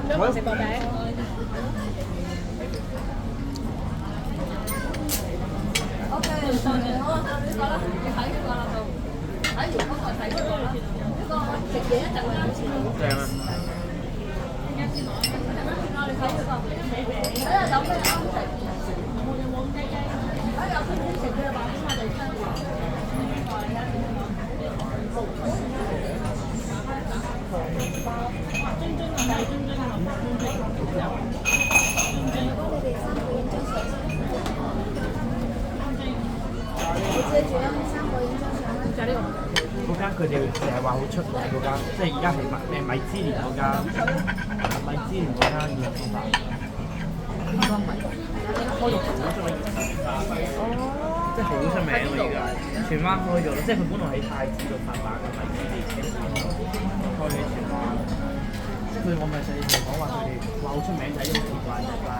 有冇食薄餅？嗰間佢哋成日話好出名嗰間，即係而家係米芝蓮嗰間，米芝蓮嗰間嘅方法。邊間米？開咗好多年，即係好出名喎而家，荃灣開咗咯，即係佢本來喺太子度發辦嘅米芝蓮，開喺荃灣。即係佢我咪成日講話佢哋話好出名就係因為奇怪就係